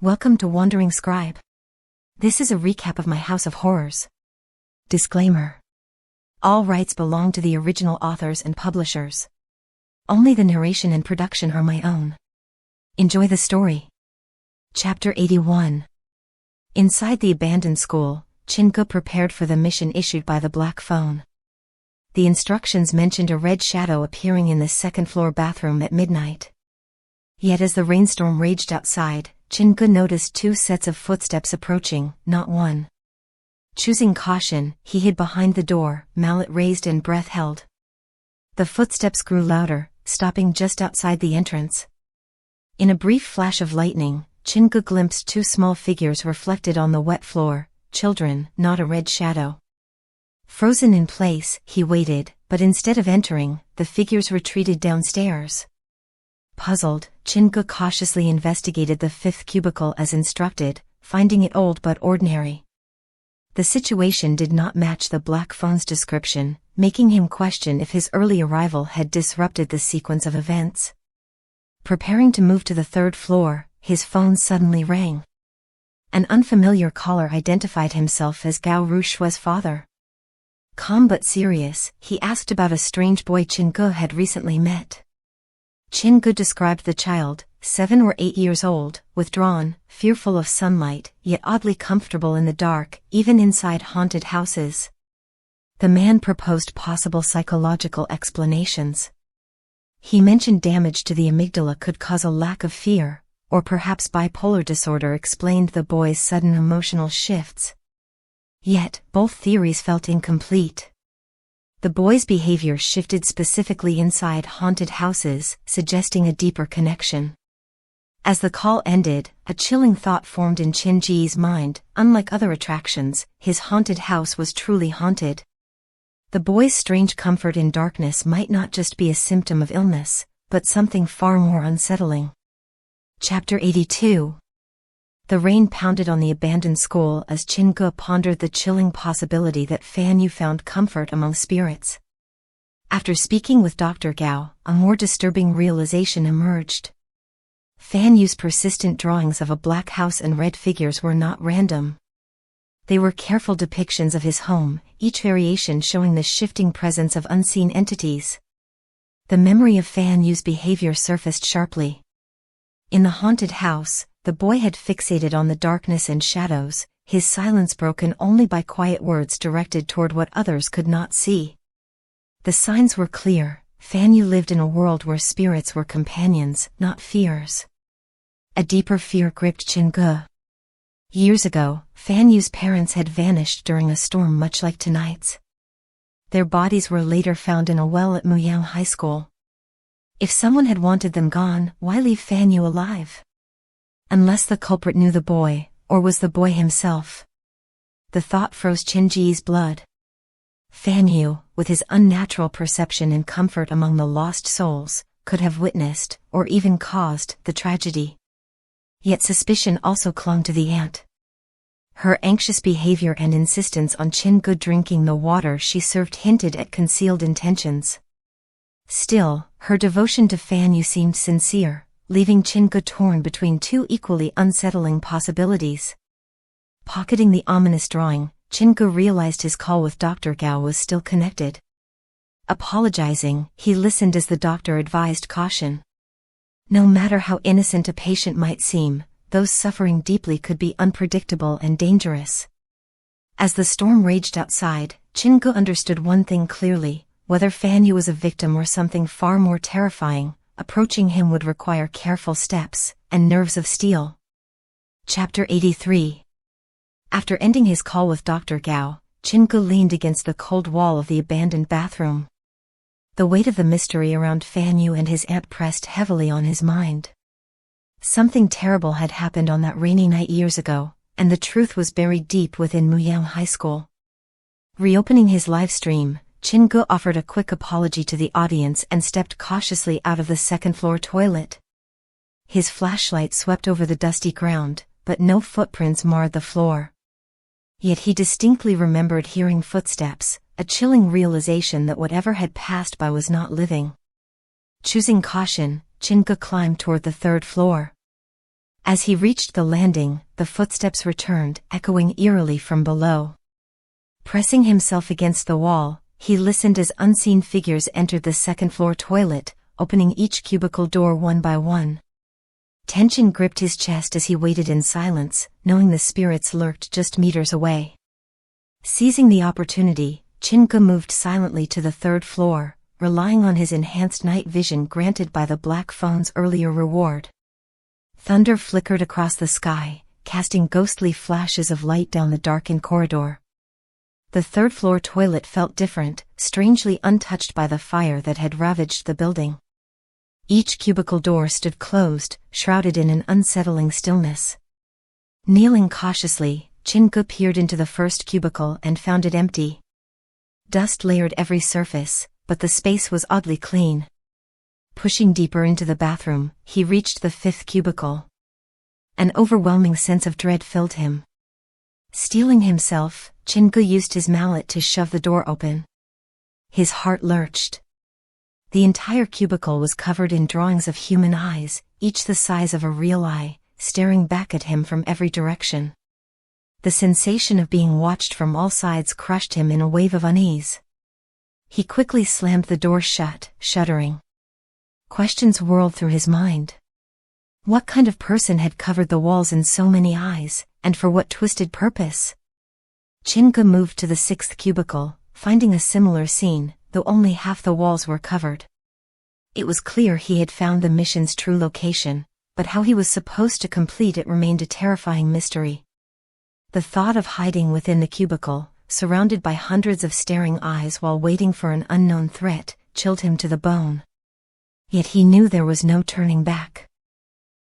Welcome to Wandering Scribe. This is a recap of my House of Horrors. Disclaimer. All rights belong to the original authors and publishers. Only the narration and production are my own. Enjoy the story. Chapter 81. Inside the abandoned school, Chen Ge prepared for the mission issued by the black phone. The instructions mentioned a red shadow appearing in the second-floor bathroom at midnight. Yet as the rainstorm raged outside, Chen Ge noticed two sets of footsteps approaching, not one. Choosing caution, he hid behind the door, mallet raised and breath held. The footsteps grew louder, stopping just outside the entrance. In a brief flash of lightning, Chen Ge glimpsed two small figures reflected on the wet floor, children, not a red shadow. Frozen in place, he waited, but instead of entering, the figures retreated downstairs. Puzzled, Chen Ge cautiously investigated the fifth cubicle as instructed, finding it old but ordinary. The situation did not match the black phone's description, making him question if his early arrival had disrupted the sequence of events. Preparing to move to the third floor, his phone suddenly rang. An unfamiliar caller identified himself as Gao Rushua's father. Calm but serious, he asked about a strange boy Chen Ge had recently met. Chen Ge described the child, 7 or 8 years old, withdrawn, fearful of sunlight, yet oddly comfortable in the dark, even inside haunted houses. The man proposed possible psychological explanations. He mentioned damage to the amygdala could cause a lack of fear, or perhaps bipolar disorder explained the boy's sudden emotional shifts. Yet, both theories felt incomplete. The boy's behavior shifted specifically inside haunted houses, suggesting a deeper connection. As the call ended, a chilling thought formed in Chen Ge's mind. Unlike other attractions, his haunted house was truly haunted. The boy's strange comfort in darkness might not just be a symptom of illness, but something far more unsettling. Chapter 82. The rain pounded on the abandoned school as Chen Ge pondered the chilling possibility that Fan Yu found comfort among spirits. After speaking with Dr. Gao, a more disturbing realization emerged. Fan Yu's persistent drawings of a black house and red figures were not random. They were careful depictions of his home, each variation showing the shifting presence of unseen entities. The memory of Fan Yu's behavior surfaced sharply. In the haunted house, the boy had fixated on the darkness and shadows, his silence broken only by quiet words directed toward what others could not see. The signs were clear. Fan Yu lived in a world where spirits were companions, not fears. A deeper fear gripped Chen Ge. Years ago, Fan Yu's parents had vanished during a storm much like tonight's. Their bodies were later found in a well at Muyang High School. If someone had wanted them gone, why leave Fan Yu alive? Unless the culprit knew the boy, or was the boy himself. The thought froze Chen Ge's blood. Fan Yu, with his unnatural perception and comfort among the lost souls, could have witnessed, or even caused, the tragedy. Yet suspicion also clung to the aunt. Her anxious behavior and insistence on Chen Ge drinking the water she served hinted at concealed intentions. Still, her devotion to Fan Yu seemed sincere, leaving Chen Ge torn between two equally unsettling possibilities. Pocketing the ominous drawing, Chen Ge realized his call with Dr. Gao was still connected. Apologizing, he listened as the doctor advised caution. No matter how innocent a patient might seem, those suffering deeply could be unpredictable and dangerous. As the storm raged outside, Chen Ge understood one thing clearly: whether Fan Yu was a victim or something far more terrifying, approaching him would require careful steps and nerves of steel. Chapter 83. After ending his call with Dr. Gao, Chen Ge leaned against the cold wall of the abandoned bathroom. The weight of the mystery around Fan Yu and his aunt pressed heavily on his mind. Something terrible had happened on that rainy night years ago, and the truth was buried deep within Muyang High School. Reopening his live stream, Chen Ge offered a quick apology to the audience and stepped cautiously out of the second-floor toilet. His flashlight swept over the dusty ground, but no footprints marred the floor. Yet he distinctly remembered hearing footsteps, a chilling realization that whatever had passed by was not living. Choosing caution, Chen Ge climbed toward the third floor. As he reached the landing, the footsteps returned, echoing eerily from below. Pressing himself against the wall, he listened as unseen figures entered the second-floor toilet, opening each cubicle door one by one. Tension gripped his chest as he waited in silence, knowing the spirits lurked just meters away. Seizing the opportunity, Chen Ge moved silently to the third floor, relying on his enhanced night vision granted by the black phone's earlier reward. Thunder flickered across the sky, casting ghostly flashes of light down the darkened corridor. The third-floor toilet felt different, strangely untouched by the fire that had ravaged the building. Each cubicle door stood closed, shrouded in an unsettling stillness. Kneeling cautiously, Chen Ge peered into the first cubicle and found it empty. Dust layered every surface, but the space was oddly clean. Pushing deeper into the bathroom, he reached the fifth cubicle. An overwhelming sense of dread filled him. Steeling himself, Chen Ge used his mallet to shove the door open. His heart lurched. The entire cubicle was covered in drawings of human eyes, each the size of a real eye, staring back at him from every direction. The sensation of being watched from all sides crushed him in a wave of unease. He quickly slammed the door shut, shuddering. Questions whirled through his mind. What kind of person had covered the walls in so many eyes, and for what twisted purpose? Chen Ge moved to the sixth cubicle, finding a similar scene, though only half the walls were covered. It was clear he had found the mission's true location, but how he was supposed to complete it remained a terrifying mystery. The thought of hiding within the cubicle, surrounded by hundreds of staring eyes while waiting for an unknown threat, chilled him to the bone. Yet he knew there was no turning back.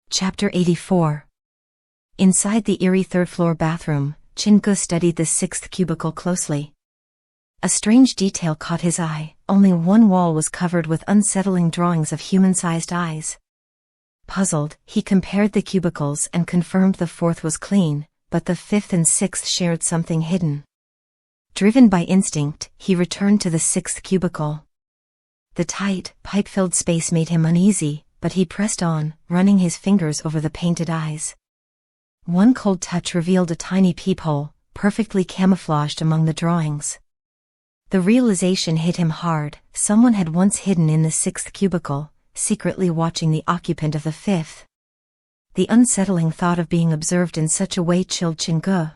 Chapter 84. Inside the eerie third-floor bathroom, Chen Ge studied the sixth cubicle closely. A strange detail caught his eye. Only one wall was covered with unsettling drawings of human-sized eyes. Puzzled, he compared the cubicles and confirmed the fourth was clean, but the fifth and sixth shared something hidden. Driven by instinct, he returned to the sixth cubicle. The tight, pipe-filled space made him uneasy, but he pressed on, running his fingers over the painted eyes. One cold touch revealed a tiny peephole, perfectly camouflaged among the drawings. The realization hit him hard. Someone had once hidden in the sixth cubicle, secretly watching the occupant of the fifth. The unsettling thought of being observed in such a way chilled Chen Ge.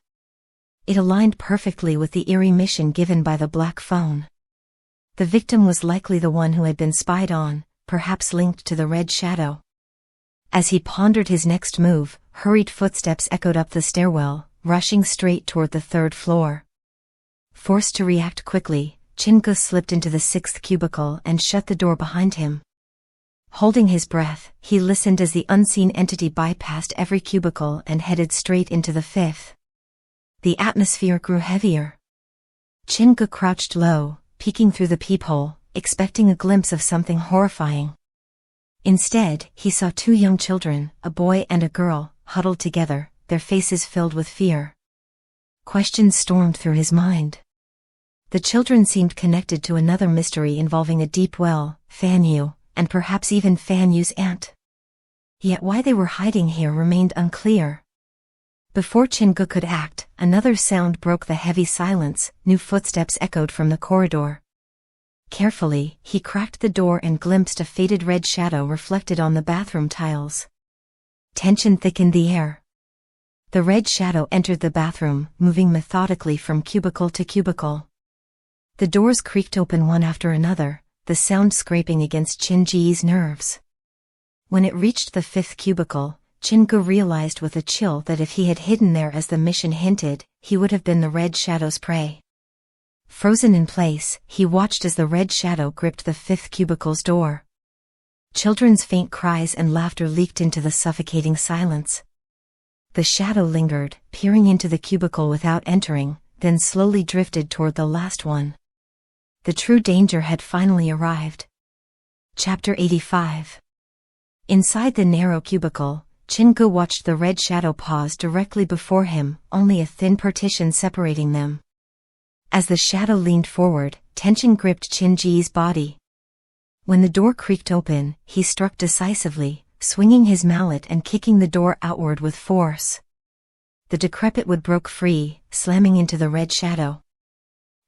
It aligned perfectly with the eerie mission given by the black phone. The victim was likely the one who had been spied on, perhaps linked to the red shadow. As he pondered his next move, hurried footsteps echoed up the stairwell, rushing straight toward the third floor. Forced to react quickly, Chen Ge slipped into the sixth cubicle and shut the door behind him. Holding his breath, he listened as the unseen entity bypassed every cubicle and headed straight into the fifth. The atmosphere grew heavier. Chen Ge crouched low, peeking through the peephole, expecting a glimpse of something horrifying. Instead, he saw two young children, a boy and a girl, huddled together, their faces filled with fear. Questions stormed through his mind. The children seemed connected to another mystery involving a deep well, Fan Yu, and perhaps even Fan Yu's aunt. Yet why they were hiding here remained unclear. Before Chen Ge could act, another sound broke the heavy silence. New footsteps echoed from the corridor. Carefully, he cracked the door and glimpsed a faded red shadow reflected on the bathroom tiles. Tension thickened the air. The red shadow entered the bathroom, moving methodically from cubicle to cubicle. The doors creaked open one after another, the sound scraping against Chen Ge's nerves. When it reached the fifth cubicle, Chen Ge realized with a chill that if he had hidden there as the mission hinted, he would have been the red shadow's prey. Frozen in place, he watched as the red shadow gripped the fifth cubicle's door. Children's faint cries and laughter leaked into the suffocating silence. The shadow lingered, peering into the cubicle without entering, then slowly drifted toward the last one. The true danger had finally arrived. Chapter 85. Inside the narrow cubicle, Chen Ge watched the red shadow pause directly before him, only a thin partition separating them. As the shadow leaned forward, tension gripped Chen Ge's body. When the door creaked open, he struck decisively, swinging his mallet and kicking the door outward with force. The decrepit wood broke free, slamming into the red shadow.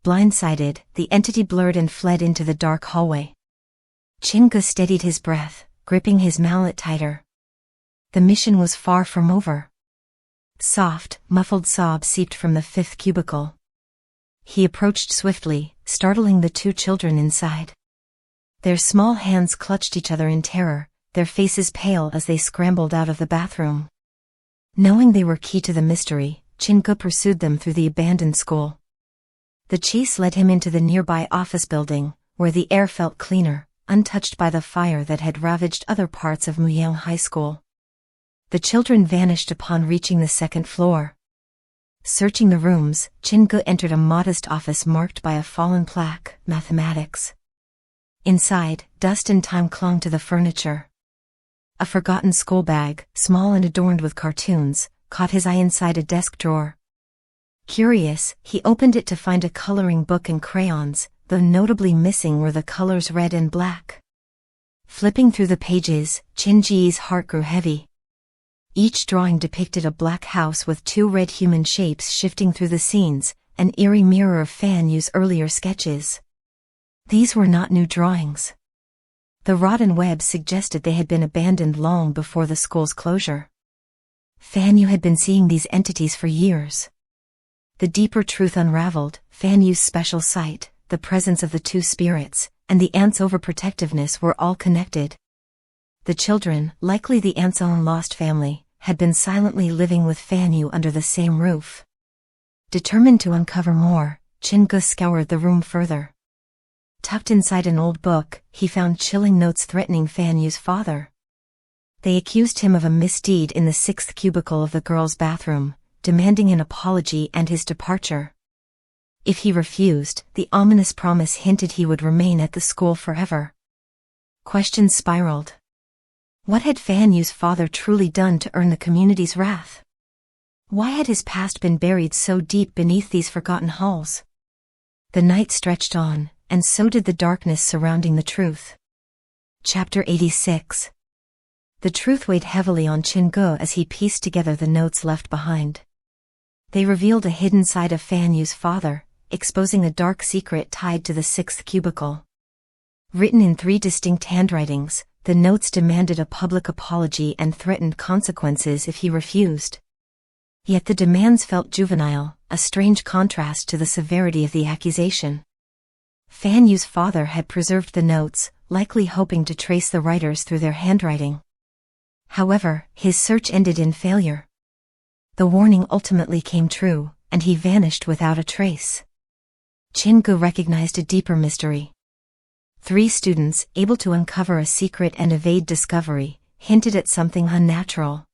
Blindsided, the entity blurred and fled into the dark hallway. Chen Ge steadied his breath, gripping his mallet tighter. The mission was far from over. Soft, muffled sobs seeped from the fifth cubicle. He approached swiftly, startling the two children inside. Their small hands clutched each other in terror, their faces pale as they scrambled out of the bathroom. Knowing they were key to the mystery, Chen Ge pursued them through the abandoned school. The chase led him into the nearby office building, where the air felt cleaner, untouched by the fire that had ravaged other parts of Muyang High School. The children vanished upon reaching the second floor. Searching the rooms, Chen Ge entered a modest office marked by a fallen plaque, Mathematics. Inside, dust and time clung to the furniture. A forgotten school bag, small and adorned with cartoons, caught his eye inside a desk drawer. Curious, he opened it to find a coloring book and crayons, though notably missing were the colors red and black. Flipping through the pages, Chen Ge's heart grew heavy. Each drawing depicted a black house with two red human shapes shifting through the scenes, an eerie mirror of Fan Yu's earlier sketches. These were not new drawings. The rotten webs suggested they had been abandoned long before the school's closure. Fan Yu had been seeing these entities for years. The deeper truth unraveled: Fan Yu's special sight, the presence of the two spirits, and the aunt's overprotectiveness were all connected. The children, likely the aunt's own lost family, had been silently living with Fan Yu under the same roof. Determined to uncover more, Chen Ge scoured the room further. Tucked inside an old book, he found chilling notes threatening Fan Yu's father. They accused him of a misdeed in the sixth cubicle of the girls' bathroom, demanding an apology and his departure. If he refused, the ominous promise hinted he would remain at the school forever. Questions spiraled. What had Fan Yu's father truly done to earn the community's wrath? Why had his past been buried so deep beneath these forgotten halls? The night stretched on, and so did the darkness surrounding the truth. Chapter 86. The truth weighed heavily on Chen Ge as he pieced together the notes left behind. They revealed a hidden side of Fan Yu's father, exposing a dark secret tied to the sixth cubicle. Written in 3 distinct handwritings, the notes demanded a public apology and threatened consequences if he refused. Yet the demands felt juvenile, a strange contrast to the severity of the accusation. Fan Yu's father had preserved the notes, likely hoping to trace the writers through their handwriting. However, his search ended in failure. The warning ultimately came true, and he vanished without a trace. Chen Ge recognized a deeper mystery. 3 students, able to uncover a secret and evade discovery, hinted at something unnatural.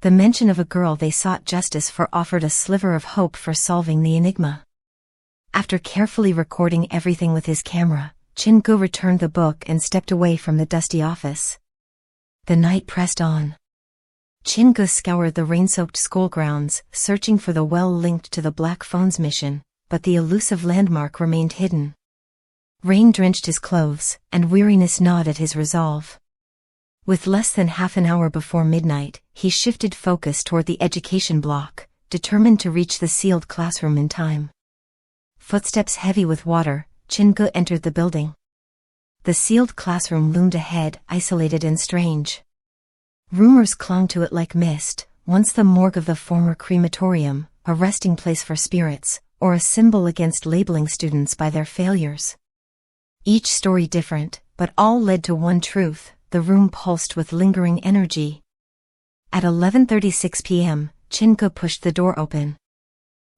The mention of a girl they sought justice for offered a sliver of hope for solving the enigma. After carefully recording everything with his camera, Chen Ge returned the book and stepped away from the dusty office. The night pressed on. Chen Ge scoured the rain-soaked school grounds, searching for the well linked to the Black Phone's mission, but the elusive landmark remained hidden. Rain drenched his clothes, and weariness gnawed at his resolve. With less than half an hour before midnight, he shifted focus toward the education block, determined to reach the sealed classroom in time. Footsteps heavy with water, Chen Ge entered the building. The sealed classroom loomed ahead, isolated and strange. Rumors clung to it like mist, once the morgue of the former crematorium, a resting place for spirits, or a symbol against labeling students by their failures. Each story different, but all led to one truth: the room pulsed with lingering energy. At 11:36 p.m., Chen Ge pushed the door open.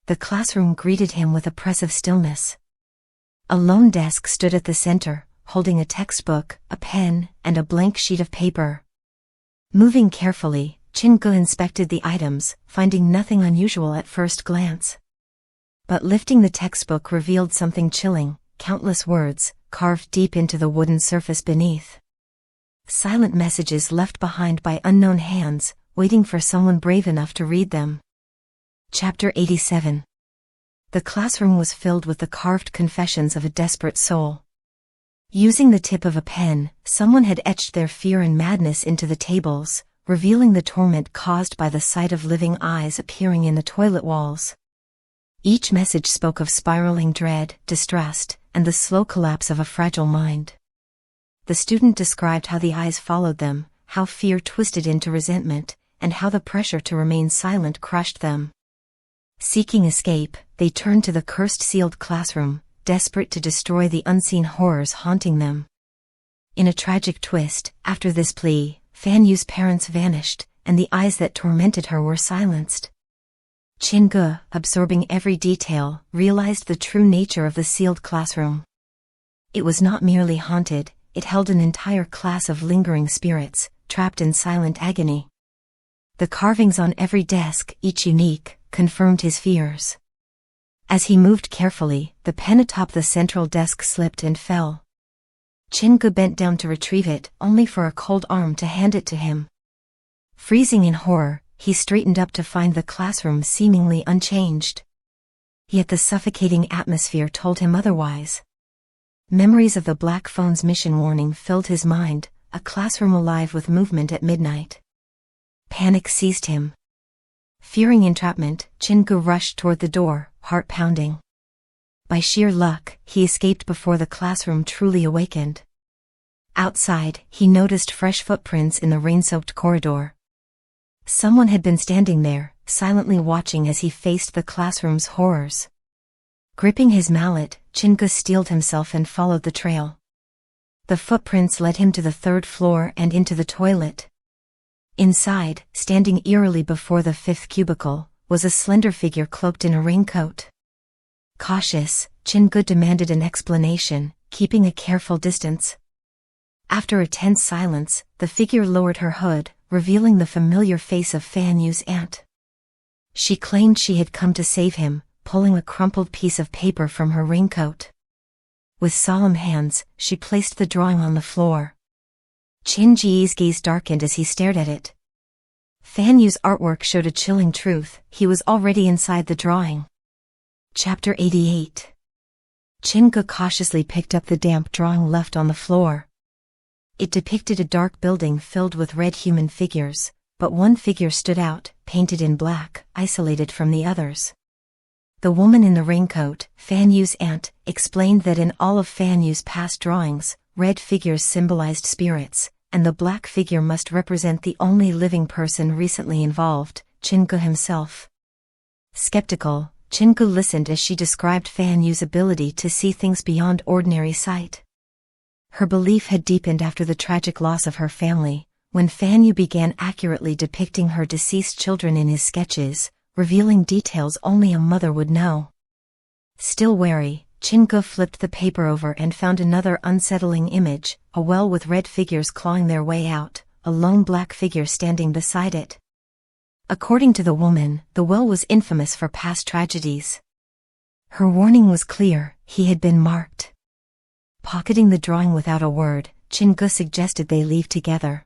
The classroom greeted him with oppressive stillness. A lone desk stood at the center, holding a textbook, a pen, and a blank sheet of paper. Moving carefully, Chen Ge inspected the items, finding nothing unusual at first glance. But lifting the textbook revealed something chilling: countless words, carved deep into the wooden surface beneath. Silent messages left behind by unknown hands, waiting for someone brave enough to read them. Chapter 87. The classroom was filled with the carved confessions of a desperate soul. Using the tip of a pen, someone had etched their fear and madness into the tables, revealing the torment caused by the sight of living eyes appearing in the toilet walls. Each message spoke of spiraling dread, distrust, and the slow collapse of a fragile mind. The student described how the eyes followed them, how fear twisted into resentment, and how the pressure to remain silent crushed them. Seeking escape, they turned to the cursed sealed classroom, desperate to destroy the unseen horrors haunting them. In a tragic twist, after this plea, Fan Yu's parents vanished, and the eyes that tormented her were silenced. Chen Ge, absorbing every detail, realized the true nature of the sealed classroom. It was not merely haunted, it held an entire class of lingering spirits, trapped in silent agony. The carvings on every desk, each unique, confirmed his fears. As he moved carefully, the pen atop the central desk slipped and fell. Chen Ge bent down to retrieve it, only for a cold arm to hand it to him. Freezing in horror, he straightened up to find the classroom seemingly unchanged. Yet the suffocating atmosphere told him otherwise. Memories of the Black Phone's mission warning filled his mind, a classroom alive with movement at midnight. Panic seized him. Fearing entrapment, Chen Ge rushed toward the door, heart pounding. By sheer luck, he escaped before the classroom truly awakened. Outside, he noticed fresh footprints in the rain-soaked corridor. Someone had been standing there, silently watching as he faced the classroom's horrors. Gripping his mallet, Chen Ge steeled himself and followed the trail. The footprints led him to the third floor and into the toilet. Inside, standing eerily before the fifth cubicle, was a slender figure cloaked in a raincoat. Cautious, Chen Ge demanded an explanation, keeping a careful distance. After a tense silence, the figure lowered her hood, revealing the familiar face of Fan Yu's aunt. She claimed she had come to save him, pulling a crumpled piece of paper from her raincoat. With solemn hands, she placed the drawing on the floor. Chen Ge's gaze darkened as he stared at it. Fan Yu's artwork showed a chilling truth: he was already inside the drawing. Chapter 88. Chen Ge cautiously picked up the damp drawing left on the floor. It depicted a dark building filled with red human figures, but one figure stood out, painted in black, isolated from the others. The woman in the raincoat, Fan Yu's aunt, explained that in all of Fan Yu's past drawings, red figures symbolized spirits, and the black figure must represent the only living person recently involved, Chen Ge himself. Skeptical, Chen Ge listened as she described Fan Yu's ability to see things beyond ordinary sight. Her belief had deepened after the tragic loss of her family, when Fan Yu began accurately depicting her deceased children in his sketches, revealing details only a mother would know. Still wary, Chen Ge flipped the paper over and found another unsettling image, a well with red figures clawing their way out, a lone black figure standing beside it. According to the woman, the well was infamous for past tragedies. Her warning was clear: he had been marked. Pocketing the drawing without a word, Chen Ge suggested they leave together.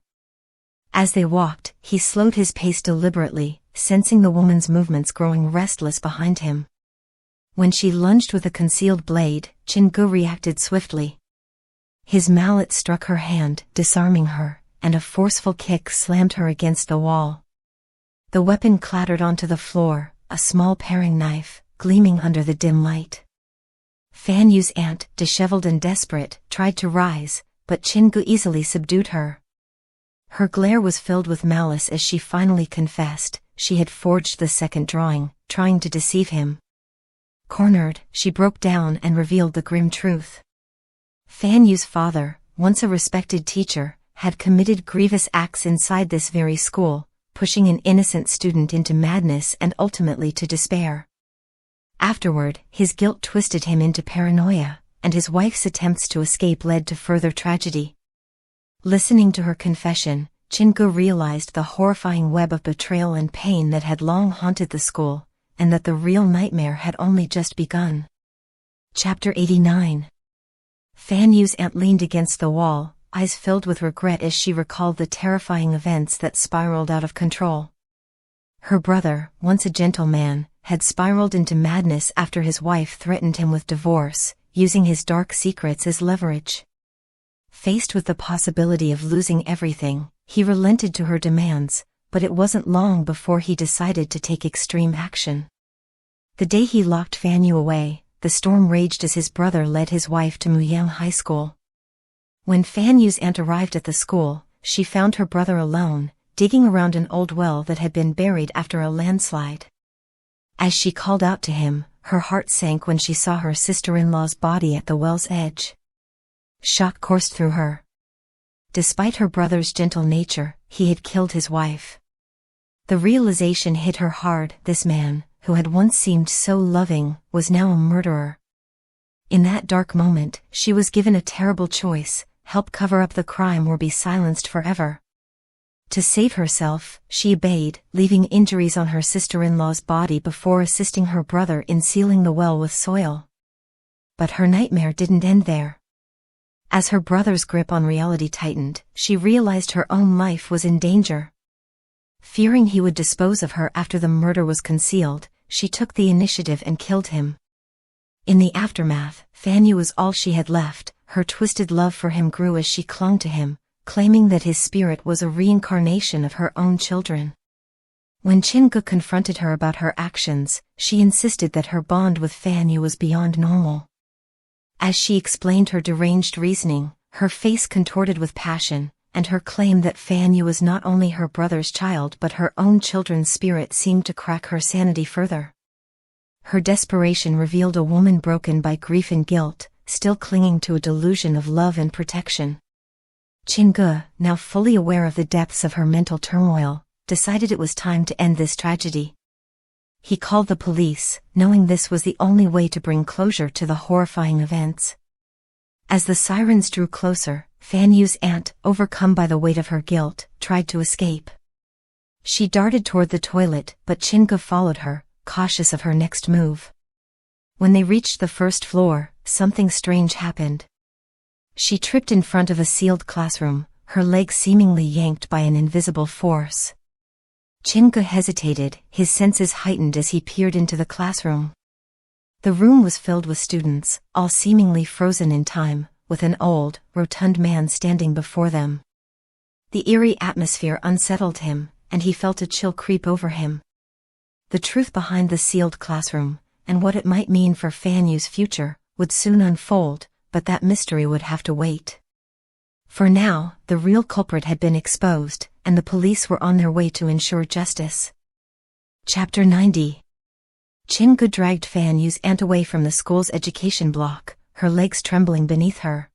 As they walked, he slowed his pace deliberately, sensing the woman's movements growing restless behind him. When she lunged with a concealed blade, Chen Ge reacted swiftly. His mallet struck her hand, disarming her, and a forceful kick slammed her against the wall. The weapon clattered onto the floor, a small paring knife, gleaming under the dim light. Fan Yu's aunt, disheveled and desperate, tried to rise, but Chen Ge easily subdued her. Her glare was filled with malice as she finally confessed she had forged the second drawing, trying to deceive him. Cornered, she broke down and revealed the grim truth. Fan Yu's father, once a respected teacher, had committed grievous acts inside this very school, pushing an innocent student into madness and ultimately to despair. Afterward, his guilt twisted him into paranoia, and his wife's attempts to escape led to further tragedy. Listening to her confession, Chen Ge realized the horrifying web of betrayal and pain that had long haunted the school, and that the real nightmare had only just begun. Chapter 89. Fan Yu's aunt leaned against the wall, eyes filled with regret as she recalled the terrifying events that spiraled out of control. Her brother, once a gentle man, had spiraled into madness after his wife threatened him with divorce, using his dark secrets as leverage. Faced with the possibility of losing everything, he relented to her demands, but it wasn't long before he decided to take extreme action. The day he locked Fan Yu away, the storm raged as his brother led his wife to Muyang High School. When Fan Yu's aunt arrived at the school, she found her brother alone, digging around an old well that had been buried after a landslide. As she called out to him, her heart sank when she saw her sister-in-law's body at the well's edge. Shock coursed through her. Despite her brother's gentle nature, he had killed his wife. The realization hit her hard. This man, who had once seemed so loving, was now a murderer. In that dark moment, she was given a terrible choice: help cover up the crime or be silenced forever. To save herself, she obeyed, leaving injuries on her sister-in-law's body before assisting her brother in sealing the well with soil. But her nightmare didn't end there. As her brother's grip on reality tightened, she realized her own life was in danger. Fearing he would dispose of her after the murder was concealed, she took the initiative and killed him. In the aftermath, Fan Yu was all she had left. Her twisted love for him grew as she clung to him, claiming that his spirit was a reincarnation of her own children. When Chen Ge confronted her about her actions, she insisted that her bond with Fan Yu was beyond normal. As she explained her deranged reasoning, her face contorted with passion, and her claim that Fan Yu was not only her brother's child but her own children's spirit seemed to crack her sanity further. Her desperation revealed a woman broken by grief and guilt, still clinging to a delusion of love and protection. Chen Ge, now fully aware of the depths of her mental turmoil, decided it was time to end this tragedy. He called the police, knowing this was the only way to bring closure to the horrifying events. As the sirens drew closer, Fan Yu's aunt, overcome by the weight of her guilt, tried to escape. She darted toward the toilet, but Chen Ge followed her, cautious of her next move. When they reached the first floor, something strange happened. She tripped in front of a sealed classroom, her legs seemingly yanked by an invisible force. Chen Ge hesitated, his senses heightened as he peered into the classroom. The room was filled with students, all seemingly frozen in time, with an old, rotund man standing before them. The eerie atmosphere unsettled him, and he felt a chill creep over him. The truth behind the sealed classroom, and what it might mean for Fan Yu's future, would soon unfold, but that mystery would have to wait. For now, the real culprit had been exposed, and the police were on their way to ensure justice. Chapter 90. Chen Ge dragged Fan Yu's aunt away from the school's education block, her legs trembling beneath her.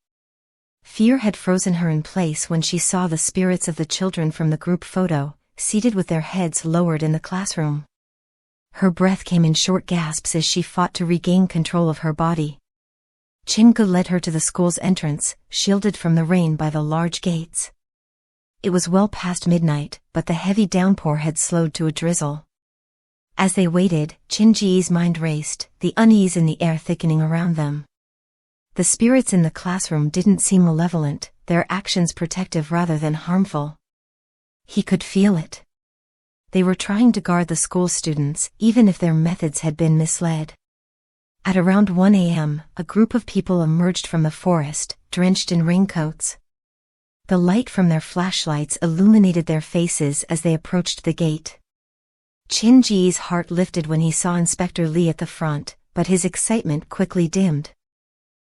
Fear had frozen her in place when she saw the spirits of the children from the group photo, seated with their heads lowered in the classroom. Her breath came in short gasps as she fought to regain control of her body. Chen Ge led her to the school's entrance, shielded from the rain by the large gates. It was well past midnight, but the heavy downpour had slowed to a drizzle. As they waited, Chen Ge's mind raced, the unease in the air thickening around them. The spirits in the classroom didn't seem malevolent, their actions protective rather than harmful. He could feel it. They were trying to guard the school students, even if their methods had been misled. At around 1 a.m., a group of people emerged from the forest, drenched in raincoats. The light from their flashlights illuminated their faces as they approached the gate. Chen Ge's heart lifted when he saw Inspector Li at the front, but his excitement quickly dimmed.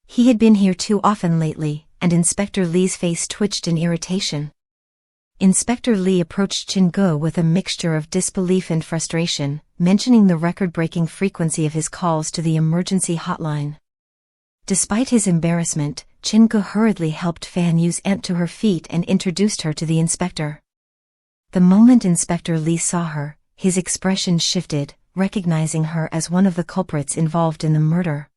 He had been here too often lately, and Inspector Li's face twitched in irritation. Inspector Li approached Chen Ge with a mixture of disbelief and frustration, mentioning the record-breaking frequency of his calls to the emergency hotline. Despite his embarrassment, Chen Ge hurriedly helped Fan Yu's aunt to her feet and introduced her to the inspector. The moment Inspector Li saw her, his expression shifted, recognizing her as one of the culprits involved in the murder.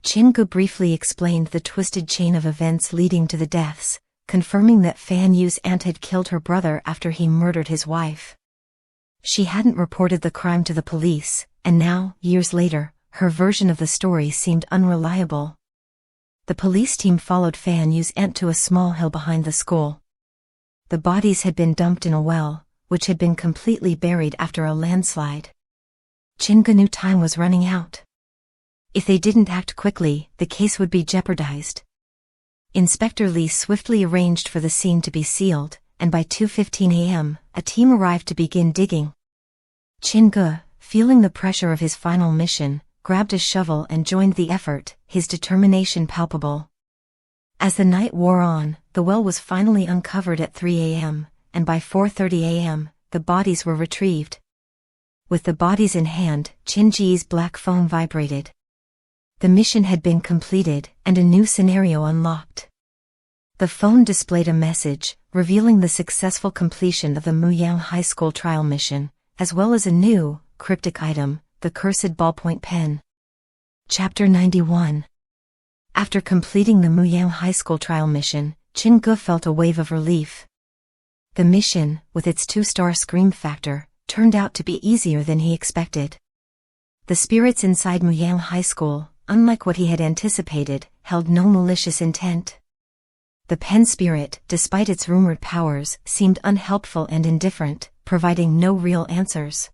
Chen Ge briefly explained the twisted chain of events leading to the deaths, confirming that Fan Yu's aunt had killed her brother after he murdered his wife. She hadn't reported the crime to the police, and now, years later, her version of the story seemed unreliable. The police team followed Fan Yu's aunt to a small hill behind the school. The bodies had been dumped in a well, which had been completely buried after a landslide. Chen Ge knew time was running out. If they didn't act quickly, the case would be jeopardized. Inspector Li swiftly arranged for the scene to be sealed, and by 2:15 a.m., a team arrived to begin digging. Chen Ge, feeling the pressure of his final mission, grabbed a shovel and joined the effort, his determination palpable. As the night wore on, the well was finally uncovered at 3 a.m., and by 4:30 a.m., the bodies were retrieved. With the bodies in hand, Chen Ge's black phone vibrated. The mission had been completed, and a new scenario unlocked. The phone displayed a message, revealing the successful completion of the Muyang High School trial mission, as well as a new, cryptic item, the cursed ballpoint pen. Chapter 91. After completing the Muyang High School trial mission, Chen Ge felt a wave of relief. The mission, with its 2-star scream factor, turned out to be easier than he expected. The spirits inside Muyang High School, unlike what he had anticipated, held no malicious intent. The pen spirit, despite its rumored powers, seemed unhelpful and indifferent, providing no real answers.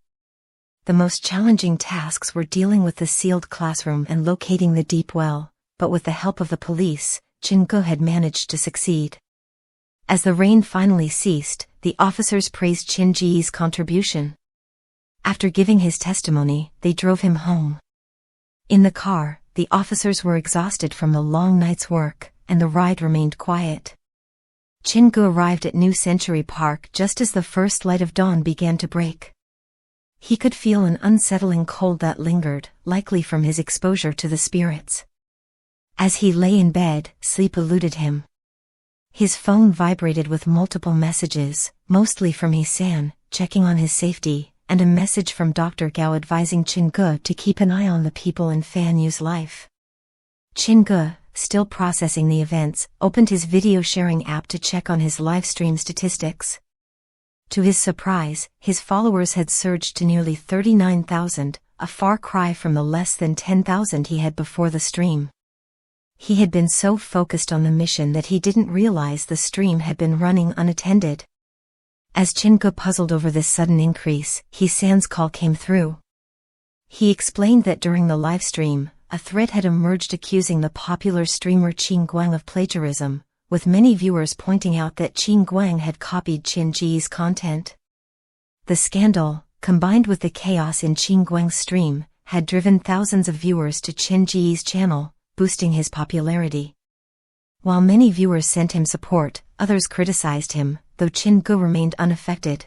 The most challenging tasks were dealing with the sealed classroom and locating the deep well, but with the help of the police, Chen Ge had managed to succeed. As the rain finally ceased, the officers praised Chen Ge's contribution. After giving his testimony, they drove him home. In the car, the officers were exhausted from the long night's work, and the ride remained quiet. Chen Ge arrived at New Century Park just as the first light of dawn began to break. He could feel an unsettling cold that lingered, likely from his exposure to the spirits. As he lay in bed, sleep eluded him. His phone vibrated with multiple messages, mostly from He-san, checking on his safety, and a message from Dr. Gao advising Chen Ge to keep an eye on the people in Fan Yu's life. Chen Ge, still processing the events, opened his video sharing app to check on his live stream statistics. To his surprise, his followers had surged to nearly 39,000, a far cry from the less than 10,000 he had before the stream. He had been so focused on the mission that he didn't realize the stream had been running unattended. As Chen Ge puzzled over this sudden increase, He-san's call came through. He explained that during the live stream, a thread had emerged accusing the popular streamer Qin Guang of plagiarism, with many viewers pointing out that Qin Guang had copied Chen Ge's content. The scandal, combined with the chaos in Qin Guang's stream, had driven thousands of viewers to Chen Ge's channel, boosting his popularity. While many viewers sent him support, others criticized him, though Chen Ge remained unaffected.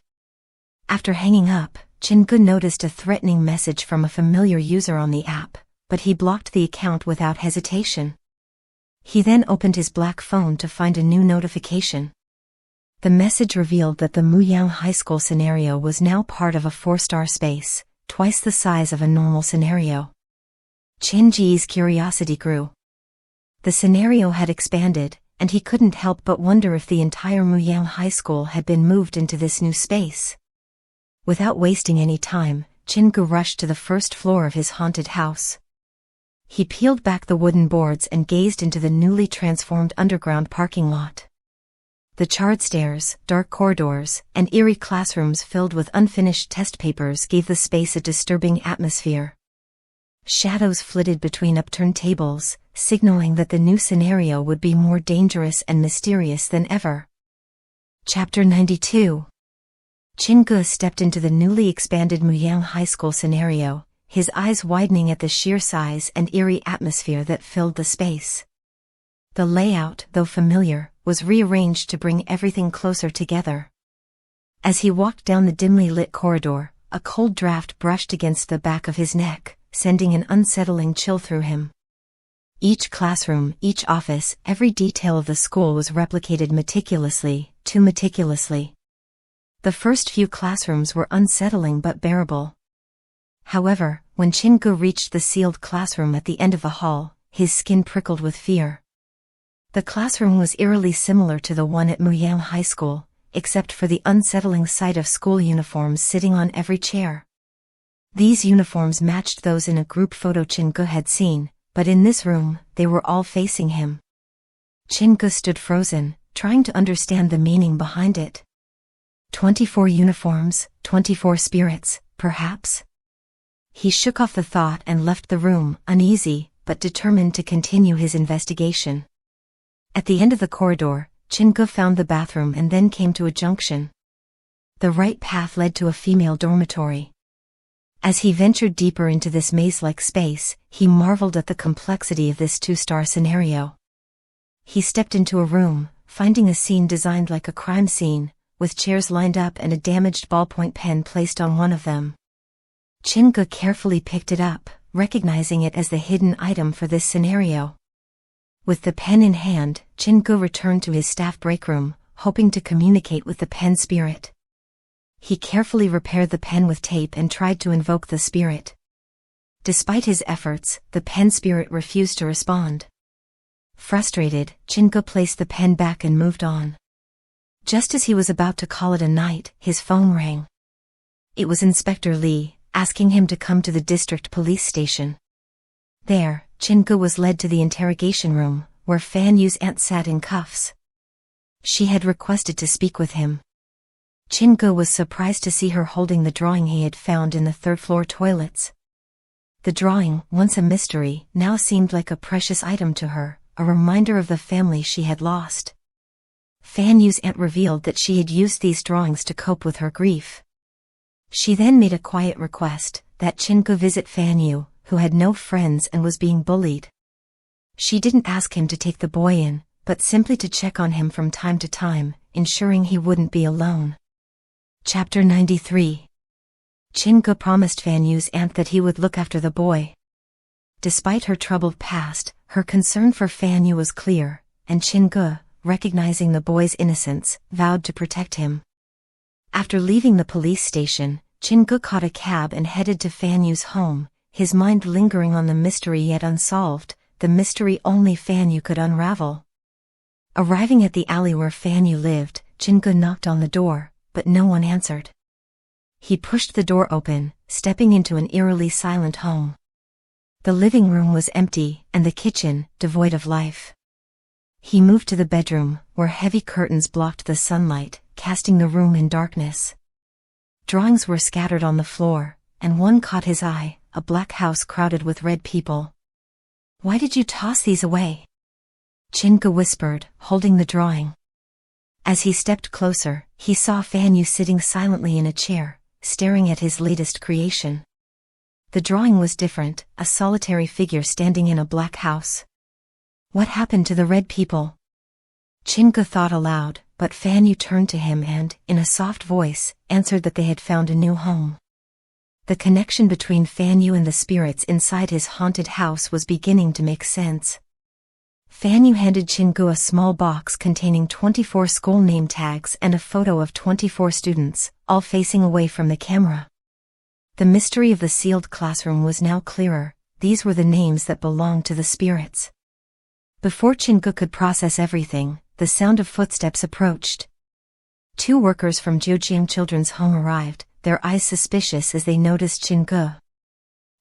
After hanging up, Chen Ge noticed a threatening message from a familiar user on the app, but he blocked the account without hesitation. He then opened his black phone to find a new notification. The message revealed that the Muyang High School scenario was now part of a 4-star space, twice the size of a normal scenario. Chen Ge's curiosity grew. The scenario had expanded, and he couldn't help but wonder if the entire Muyang High School had been moved into this new space. Without wasting any time, Chen Ge rushed to the first floor of his haunted house. He peeled back the wooden boards and gazed into the newly transformed underground parking lot. The charred stairs, dark corridors, and eerie classrooms filled with unfinished test papers gave the space a disturbing atmosphere. Shadows flitted between upturned tables, signaling that the new scenario would be more dangerous and mysterious than ever. Chapter 92. Chen Ge stepped into the newly expanded Muyang High School scenario, his eyes widening at the sheer size and eerie atmosphere that filled the space. The layout, though familiar, was rearranged to bring everything closer together. As he walked down the dimly lit corridor, a cold draft brushed against the back of his neck, sending an unsettling chill through him. Each classroom, each office, every detail of the school was replicated meticulously, too meticulously. The first few classrooms were unsettling but bearable. However, when Chen Ge reached the sealed classroom at the end of the hall, his skin prickled with fear. The classroom was eerily similar to the one at Muyang High School, except for the unsettling sight of school uniforms sitting on every chair. These uniforms matched those in a group photo Chen Ge had seen, but in this room, they were all facing him. Chen Ge stood frozen, trying to understand the meaning behind it. 24 uniforms, 24 spirits, perhaps? He shook off the thought and left the room, uneasy, but determined to continue his investigation. At the end of the corridor, Chen Ge found the bathroom and then came to a junction. The right path led to a female dormitory. As he ventured deeper into this maze-like space, he marveled at the complexity of this two-star scenario. He stepped into a room, finding a scene designed like a crime scene, with chairs lined up and a damaged ballpoint pen placed on one of them. Chen Ge carefully picked it up, recognizing it as the hidden item for this scenario. With the pen in hand, Chen Ge returned to his staff break room, hoping to communicate with the pen spirit. He carefully repaired the pen with tape and tried to invoke the spirit. Despite his efforts, the pen spirit refused to respond. Frustrated, Chen Ge placed the pen back and moved on. Just as he was about to call it a night, his phone rang. It was Inspector Li, asking him to come to the district police station. There, Chen Ge was led to the interrogation room, where Fan Yu's aunt sat in cuffs. She had requested to speak with him. Chen Ge was surprised to see her holding the drawing he had found in the third-floor toilets. The drawing, once a mystery, now seemed like a precious item to her, a reminder of the family she had lost. Fan Yu's aunt revealed that she had used these drawings to cope with her grief. She then made a quiet request, that Chen Ge visit Fan Yu, who had no friends and was being bullied. She didn't ask him to take the boy in, but simply to check on him from time to time, ensuring he wouldn't be alone. Chapter 93. Chen Ge promised Fan Yu's aunt that he would look after the boy. Despite her troubled past, her concern for Fan Yu was clear, and Chen Ge, recognizing the boy's innocence, vowed to protect him. After leaving the police station, Chen Ge caught a cab and headed to Fan Yu's home, his mind lingering on the mystery yet unsolved, the mystery only Fan Yu could unravel. Arriving at the alley where Fan Yu lived, Chen Ge knocked on the door, but no one answered. He pushed the door open, stepping into an eerily silent home. The living room was empty, and the kitchen, devoid of life. He moved to the bedroom, where heavy curtains blocked the sunlight, casting the room in darkness. Drawings were scattered on the floor, and one caught his eye, a black house crowded with red people. "Why did you toss these away?" Chen Ge whispered, holding the drawing. As he stepped closer, he saw Fan Yu sitting silently in a chair, staring at his latest creation. The drawing was different, a solitary figure standing in a black house. What happened to the red people? Chen Ge thought aloud, but Fan Yu turned to him and, in a soft voice, answered that they had found a new home. The connection between Fan Yu and the spirits inside his haunted house was beginning to make sense. Fan Yu handed Chen Ge a small box containing 24 school name tags and a photo of 24 students, all facing away from the camera. The mystery of the sealed classroom was now clearer. These were the names that belonged to the spirits. Before Chen Ge could process everything, the sound of footsteps approached. 2 workers from Jiujiang Children's Home arrived, their eyes suspicious as they noticed Chen Ge.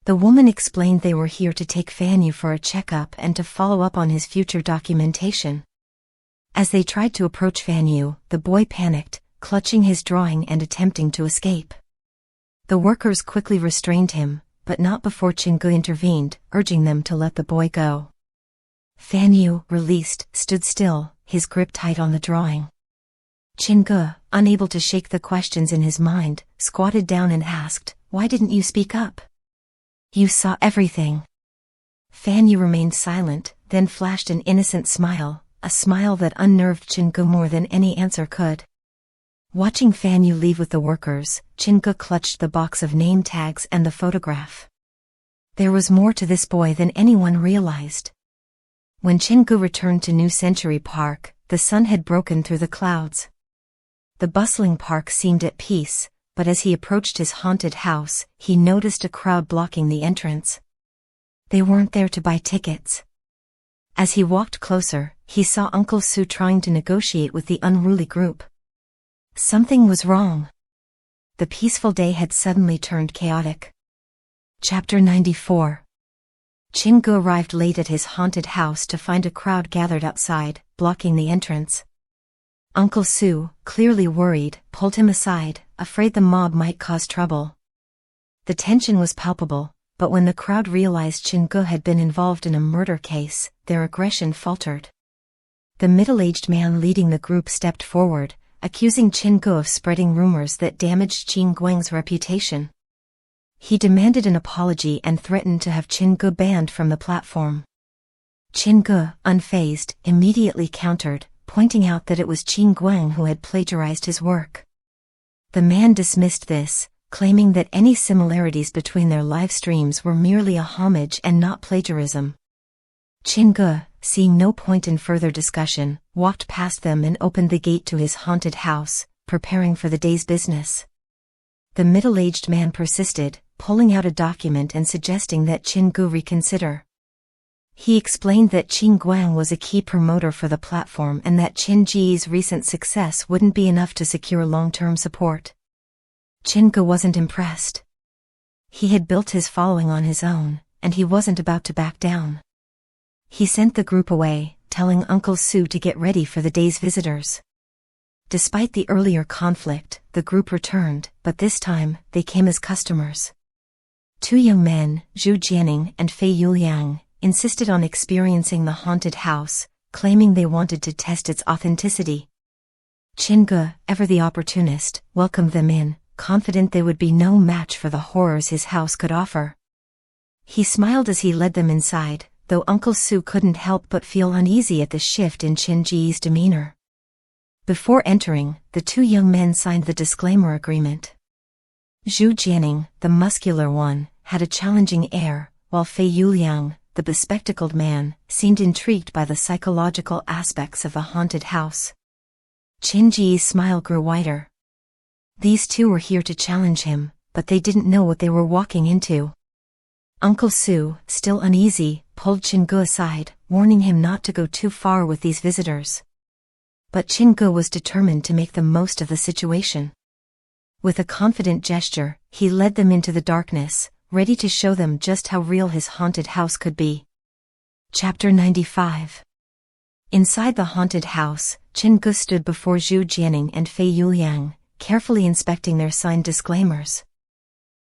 The woman explained they were here to take Fan Yu for a checkup and to follow up on his future documentation. As they tried to approach Fan Yu, the boy panicked, clutching his drawing and attempting to escape. The workers quickly restrained him, but not before Chen Ge intervened, urging them to let the boy go. Fan Yu, released, stood still, his grip tight on the drawing. Chen Ge, unable to shake the questions in his mind, squatted down and asked, "Why didn't you speak up? You saw everything." Fan Yu remained silent, then flashed an innocent smile, a smile that unnerved Chen Ge more than any answer could. Watching Fan Yu leave with the workers, Chen Ge clutched the box of name tags and the photograph. There was more to this boy than anyone realized. When Chen Ge returned to New Century Park, the sun had broken through the clouds. The bustling park seemed at peace, but as he approached his haunted house, he noticed a crowd blocking the entrance. They weren't there to buy tickets. As he walked closer, he saw Uncle Su trying to negotiate with the unruly group. Something was wrong. The peaceful day had suddenly turned chaotic. Chapter 94. Chen Ge arrived late at his haunted house to find a crowd gathered outside, blocking the entrance. Uncle Su, clearly worried, pulled him aside, afraid the mob might cause trouble. The tension was palpable, but when the crowd realized Chen Ge had been involved in a murder case, their aggression faltered. The middle-aged man leading the group stepped forward, accusing Chen Ge of spreading rumors that damaged Qin Guang's reputation. He demanded an apology and threatened to have Chen Ge banned from the platform. Chen Ge, unfazed, immediately countered, pointing out that it was Qin Guang who had plagiarized his work. The man dismissed this, claiming that any similarities between their live streams were merely a homage and not plagiarism. Chen Ge, seeing no point in further discussion, walked past them and opened the gate to his haunted house, preparing for the day's business. The middle-aged man persisted, pulling out a document and suggesting that Chen Ge reconsider. He explained that Qin Guang was a key promoter for the platform and that Chen Ge's recent success wouldn't be enough to secure long-term support. Chen Ge wasn't impressed. He had built his following on his own, and he wasn't about to back down. He sent the group away, telling Uncle Su to get ready for the day's visitors. Despite the earlier conflict, the group returned, but this time, they came as customers. Two young men, Zhu Jianing and Fei Yuliang, insisted on experiencing the haunted house, claiming they wanted to test its authenticity. Chen Ge, ever the opportunist, welcomed them in, confident they would be no match for the horrors his house could offer. He smiled as he led them inside, though Uncle Su couldn't help but feel uneasy at the shift in Chen Ge's demeanor. Before entering, the two young men signed the disclaimer agreement. Zhu Jianing, the muscular one, had a challenging air, while Fei Yuliang, the bespectacled man, seemed intrigued by the psychological aspects of the haunted house. Chen Ge's smile grew wider. These two were here to challenge him, but they didn't know what they were walking into. Uncle Su, still uneasy, pulled Chen Ge aside, warning him not to go too far with these visitors. But Chen Ge was determined to make the most of the situation. With a confident gesture, he led them into the darkness, ready to show them just how real his haunted house could be. Chapter 95. Inside the haunted house, Chen Ge stood before Zhu Jianing and Fei Yuliang, carefully inspecting their signed disclaimers.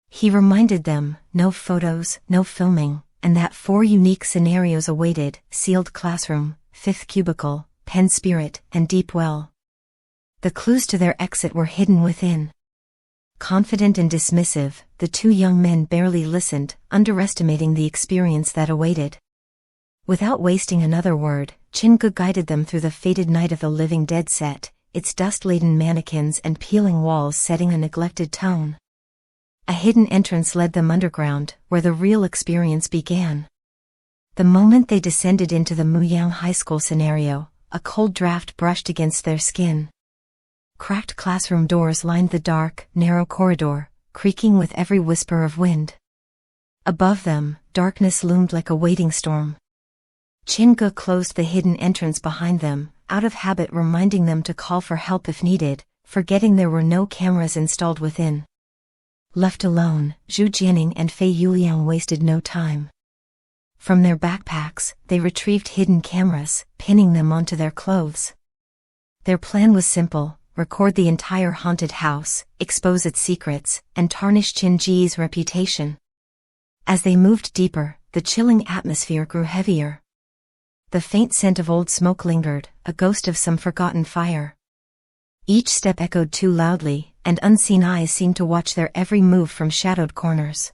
He reminded them, no photos, no filming, and that 4 unique scenarios awaited: sealed classroom, 5th cubicle, pen spirit, and deep well. The clues to their exit were hidden within. Confident and dismissive, the two young men barely listened, underestimating the experience that awaited. Without wasting another word, Chen Ge guided them through the fated Night of the Living Dead set, its dust-laden mannequins and peeling walls setting a neglected tone. A hidden entrance led them underground, where the real experience began. The moment they descended into the Muyang High School scenario, a cold draft brushed against their skin. Cracked classroom doors lined the dark, narrow corridor, creaking with every whisper of wind. Above them, darkness loomed like a waiting storm. Chen Ge closed the hidden entrance behind them, out of habit reminding them to call for help if needed, forgetting there were no cameras installed within. Left alone, Zhu Jianing and Fei Yuliang wasted no time. From their backpacks, they retrieved hidden cameras, pinning them onto their clothes. Their plan was simple: record the entire haunted house, expose its secrets, and tarnish Chen Ge's reputation. As they moved deeper, the chilling atmosphere grew heavier. The faint scent of old smoke lingered, a ghost of some forgotten fire. Each step echoed too loudly, and unseen eyes seemed to watch their every move from shadowed corners.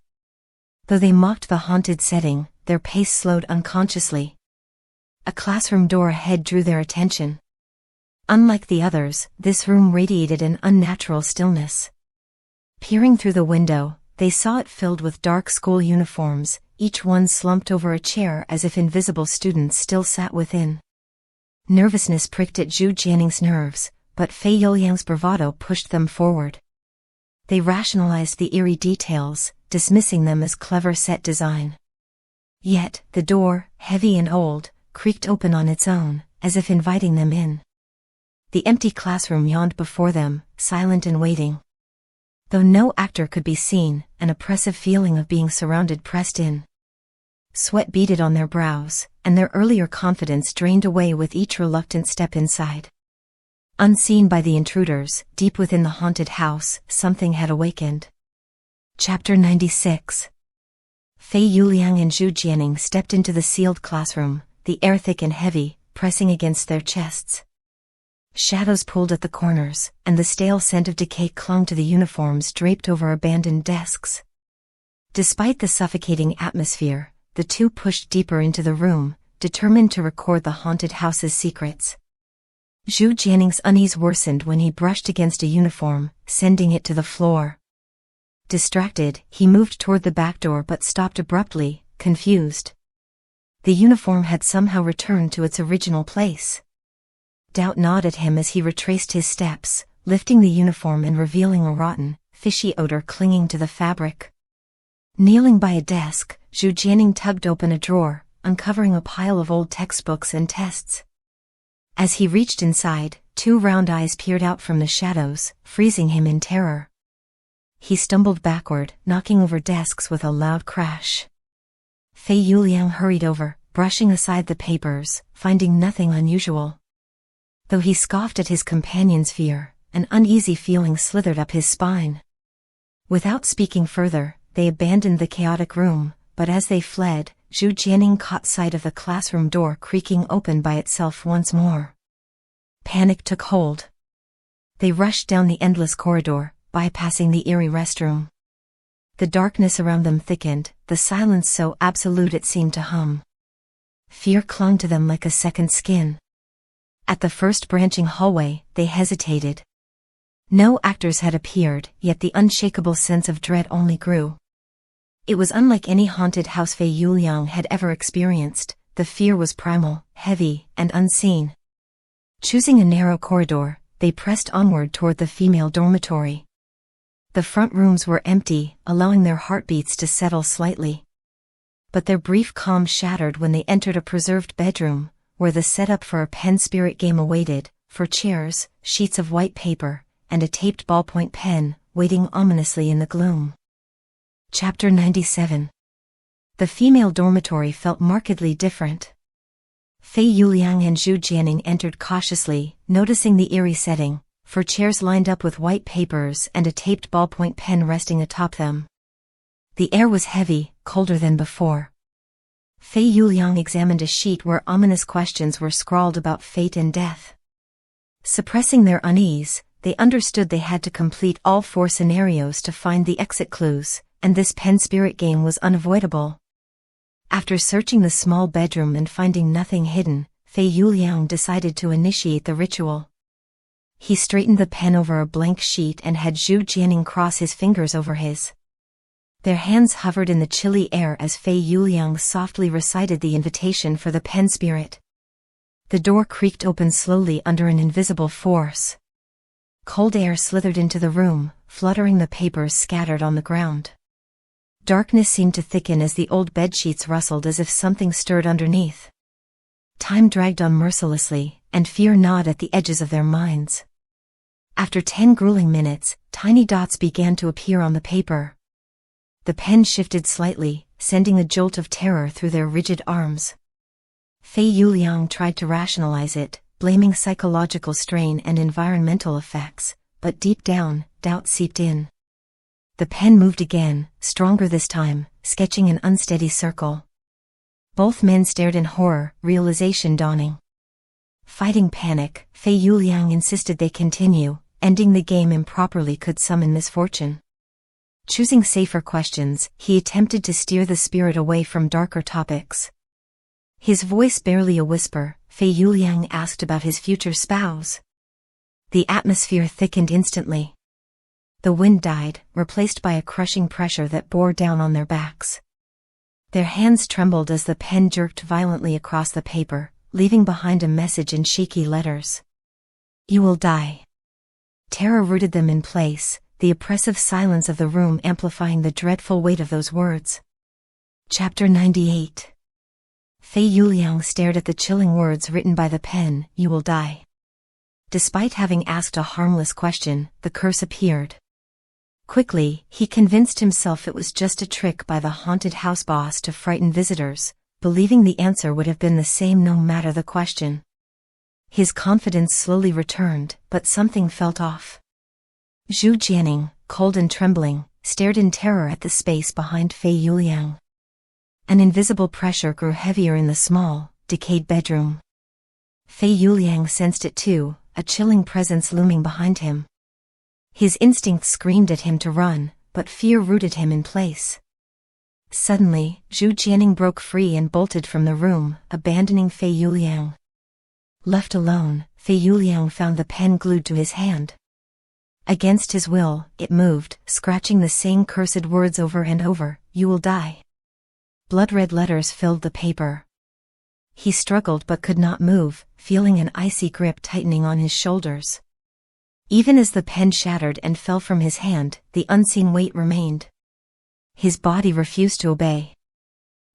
Though they mocked the haunted setting, their pace slowed unconsciously. A classroom door ahead drew their attention. Unlike the others, this room radiated an unnatural stillness. Peering through the window, they saw it filled with dark school uniforms, each one slumped over a chair as if invisible students still sat within. Nervousness pricked at Zhu Jianing's nerves, but Fei Yuliang's bravado pushed them forward. They rationalized the eerie details, dismissing them as clever set design. Yet, the door, heavy and old, creaked open on its own, as if inviting them in. The empty classroom yawned before them, silent and waiting. Though no actor could be seen, an oppressive feeling of being surrounded pressed in. Sweat beaded on their brows, and their earlier confidence drained away with each reluctant step inside. Unseen by the intruders, deep within the haunted house, something had awakened. Chapter 96. Fei Yuliang and Zhu Jianing stepped into the sealed classroom, the air thick and heavy, pressing against their chests. Shadows pulled at the corners, and the stale scent of decay clung to the uniforms draped over abandoned desks. Despite the suffocating atmosphere, the two pushed deeper into the room, determined to record the haunted house's secrets. Zhu Jianning's unease worsened when he brushed against a uniform, sending it to the floor. Distracted, he moved toward the back door but stopped abruptly, confused. The uniform had somehow returned to its original place. Doubt gnawed at him as he retraced his steps, lifting the uniform and revealing a rotten, fishy odor clinging to the fabric. Kneeling by a desk, Zhu Jianning tugged open a drawer, uncovering a pile of old textbooks and tests. As he reached inside, two round eyes peered out from the shadows, freezing him in terror. He stumbled backward, knocking over desks with a loud crash. Fei Yuliang hurried over, brushing aside the papers, finding nothing unusual. Though he scoffed at his companion's fear, an uneasy feeling slithered up his spine. Without speaking further, they abandoned the chaotic room, but as they fled, Zhu Jianning caught sight of the classroom door creaking open by itself once more. Panic took hold. They rushed down the endless corridor, bypassing the eerie restroom. The darkness around them thickened, the silence so absolute it seemed to hum. Fear clung to them like a second skin. At the first branching hallway, they hesitated. No actors had appeared, yet the unshakable sense of dread only grew. It was unlike any haunted house Fei Yuliang had ever experienced. The fear was primal, heavy, and unseen. Choosing a narrow corridor, they pressed onward toward the female dormitory. The front rooms were empty, allowing their heartbeats to settle slightly. But their brief calm shattered when they entered a preserved bedroom, where the setup for a pen spirit game awaited, for chairs, sheets of white paper, and a taped ballpoint pen, waiting ominously in the gloom. Chapter 97. The female dormitory felt markedly different. Fei Yuliang and Zhu Jianning entered cautiously, noticing the eerie setting, for chairs lined up with white papers and a taped ballpoint pen resting atop them. The air was heavy, colder than before. Fei Yuliang examined a sheet where ominous questions were scrawled about fate and death. Suppressing their unease, they understood they had to complete all 4 scenarios to find the exit clues, and this pen spirit game was unavoidable. After searching the small bedroom and finding nothing hidden, Fei Yuliang decided to initiate the ritual. He straightened the pen over a blank sheet and had Zhu Jianning cross his fingers over his. Their hands hovered in the chilly air as Fei Yuliang softly recited the invitation for the pen spirit. The door creaked open slowly under an invisible force. Cold air slithered into the room, fluttering the papers scattered on the ground. Darkness seemed to thicken as the old bedsheets rustled as if something stirred underneath. Time dragged on mercilessly, and fear gnawed at the edges of their minds. After 10 grueling minutes, tiny dots began to appear on the paper. The pen shifted slightly, sending a jolt of terror through their rigid arms. Fei Yuliang tried to rationalize it, blaming psychological strain and environmental effects, but deep down, doubt seeped in. The pen moved again, stronger this time, sketching an unsteady circle. Both men stared in horror, realization dawning. Fighting panic, Fei Yuliang insisted they continue. Ending the game improperly could summon misfortune. Choosing safer questions, he attempted to steer the spirit away from darker topics. His voice barely a whisper, Fei Yuliang asked about his future spouse. The atmosphere thickened instantly. The wind died, replaced by a crushing pressure that bore down on their backs. Their hands trembled as the pen jerked violently across the paper, leaving behind a message in shaky letters. You will die. Terror rooted them in place, the oppressive silence of the room amplifying the dreadful weight of those words. Chapter 98. Fei Yuliang stared at the chilling words written by the pen, "You will die." Despite having asked a harmless question, the curse appeared. Quickly, he convinced himself it was just a trick by the haunted house boss to frighten visitors, believing the answer would have been the same no matter the question. His confidence slowly returned, but something felt off. Zhu Jianning, cold and trembling, stared in terror at the space behind Fei Yuliang. An invisible pressure grew heavier in the small, decayed bedroom. Fei Yuliang sensed it too, a chilling presence looming behind him. His instincts screamed at him to run, but fear rooted him in place. Suddenly, Zhu Jianing broke free and bolted from the room, abandoning Fei Yuliang. Left alone, Fei Yuliang found the pen glued to his hand. Against his will, it moved, scratching the same cursed words over and over, "You will die." Blood-red letters filled the paper. He struggled but could not move, feeling an icy grip tightening on his shoulders. Even as the pen shattered and fell from his hand, the unseen weight remained. His body refused to obey.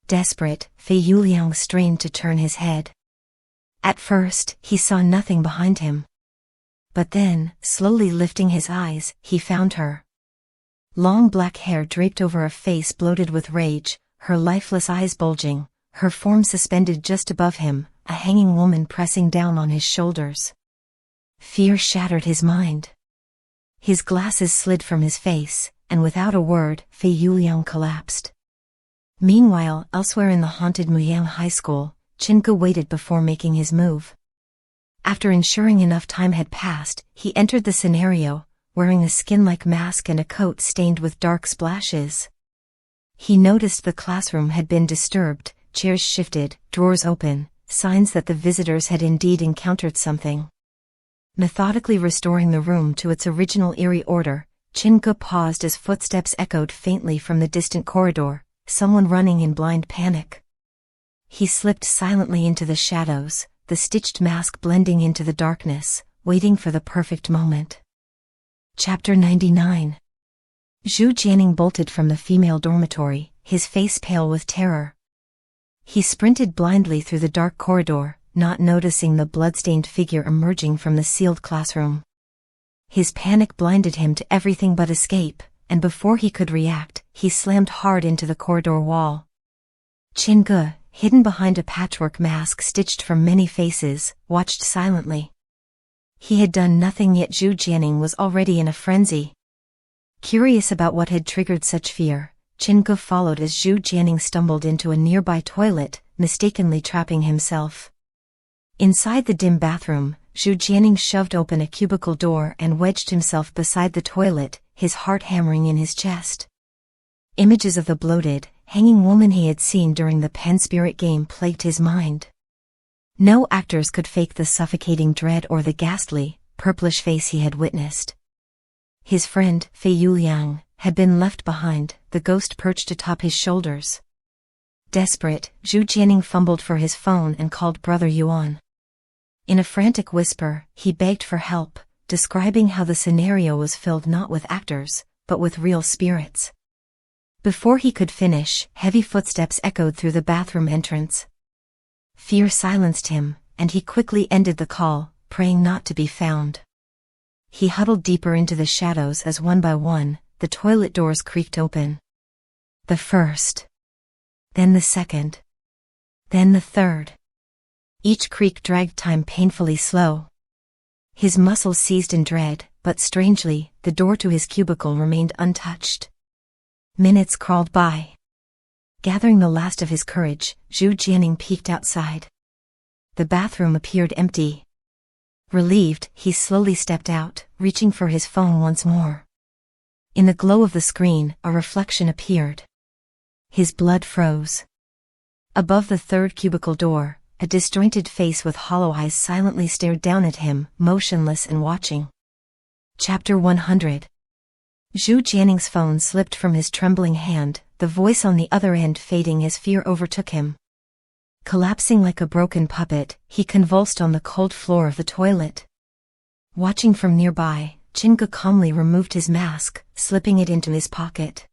Desperate, Fei Yuliang strained to turn his head. At first, he saw nothing behind him. But then, slowly lifting his eyes, he found her. Long black hair draped over a face bloated with rage, her lifeless eyes bulging, her form suspended just above him, a hanging woman pressing down on his shoulders. Fear shattered his mind. His glasses slid from his face, and without a word, Fei Yuliang collapsed. Meanwhile, elsewhere in the haunted Muyang High School, Chen Ge waited before making his move. After ensuring enough time had passed, he entered the scenario, wearing a skin-like mask and a coat stained with dark splashes. He noticed the classroom had been disturbed, chairs shifted, drawers open, signs that the visitors had indeed encountered something. Methodically restoring the room to its original eerie order, Chen Ge paused as footsteps echoed faintly from the distant corridor, someone running in blind panic. He slipped silently into the shadows, the stitched mask blending into the darkness, waiting for the perfect moment. Chapter 99. Zhu Jianing bolted from the female dormitory, his face pale with terror. He sprinted blindly through the dark corridor, not noticing the blood-stained figure emerging from the sealed classroom. His panic blinded him to everything but escape, and before he could react, he slammed hard into the corridor wall. Chen Ge, hidden behind a patchwork mask stitched from many faces, watched silently. He had done nothing, yet Zhu Jianing was already in a frenzy. Curious about what had triggered such fear, Chen Ge followed as Zhu Jianing stumbled into a nearby toilet, mistakenly trapping himself. Inside the dim bathroom, Zhu Jianing shoved open a cubicle door and wedged himself beside the toilet, his heart hammering in his chest. Images of the bloated, hanging woman he had seen during the pen spirit game plagued his mind. No actors could fake the suffocating dread or the ghastly, purplish face he had witnessed. His friend, Fei Yuliang, had been left behind, the ghost perched atop his shoulders. Desperate, Zhu Jianing fumbled for his phone and called Brother Yuan. In a frantic whisper, he begged for help, describing how the scenario was filled not with actors, but with real spirits. Before he could finish, heavy footsteps echoed through the bathroom entrance. Fear silenced him, and he quickly ended the call, praying not to be found. He huddled deeper into the shadows as one by one, the toilet doors creaked open. The first. Then the second. Then the third. Each creak dragged time painfully slow. His muscles seized in dread, but strangely, the door to his cubicle remained untouched. Minutes crawled by. Gathering the last of his courage, Zhu Jianing peeked outside. The bathroom appeared empty. Relieved, he slowly stepped out, reaching for his phone once more. In the glow of the screen, a reflection appeared. His blood froze. Above the third cubicle door, a disjointed face with hollow eyes silently stared down at him, motionless and watching. Chapter 100. Zhu Jianing's phone slipped from his trembling hand, the voice on the other end fading as fear overtook him. Collapsing like a broken puppet, he convulsed on the cold floor of the toilet. Watching from nearby, Chen Ge calmly removed his mask, slipping it into his pocket.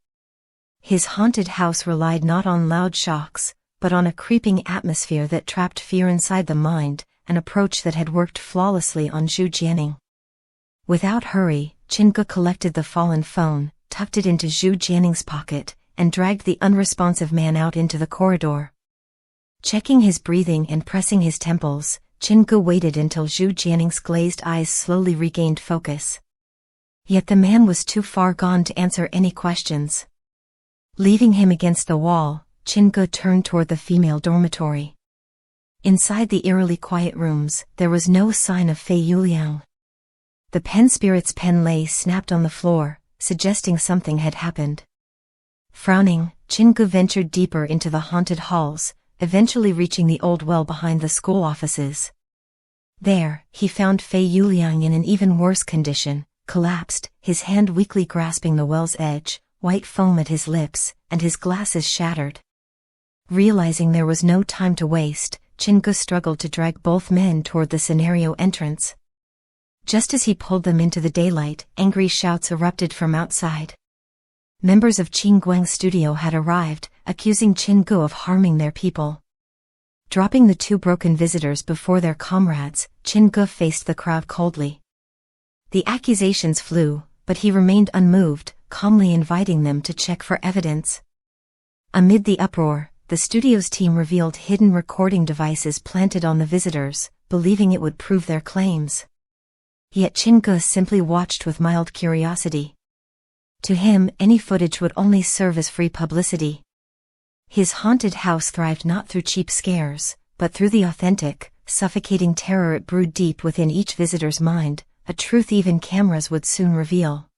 His haunted house relied not on loud shocks, but on a creeping atmosphere that trapped fear inside the mind, an approach that had worked flawlessly on Zhu Jianing. Without hurry, Chen Ge collected the fallen phone, tucked it into Zhu Jianing's pocket, and dragged the unresponsive man out into the corridor. Checking his breathing and pressing his temples, Chen Ge waited until Zhu Jianing's glazed eyes slowly regained focus. Yet the man was too far gone to answer any questions. Leaving him against the wall, Chen Ge turned toward the female dormitory. Inside the eerily quiet rooms, there was no sign of Fei Yuliang. The pen spirit's pen lay snapped on the floor, suggesting something had happened. Frowning, Chen Ge ventured deeper into the haunted halls, eventually reaching the old well behind the school offices. There, he found Fei Yuliang in an even worse condition, collapsed, his hand weakly grasping the well's edge, white foam at his lips, and his glasses shattered. Realizing there was no time to waste, Chen Ge struggled to drag both men toward the scenario entrance. Just as he pulled them into the daylight, angry shouts erupted from outside. Members of Qin Guang's studio had arrived, accusing Chen Ge of harming their people. Dropping the two broken visitors before their comrades, Chen Ge faced the crowd coldly. The accusations flew, but he remained unmoved, calmly inviting them to check for evidence. Amid the uproar, the studio's team revealed hidden recording devices planted on the visitors, believing it would prove their claims. Yet Chen Ge simply watched with mild curiosity. To him, any footage would only serve as free publicity. His haunted house thrived not through cheap scares, but through the authentic, suffocating terror it brewed deep within each visitor's mind, a truth even cameras would soon reveal.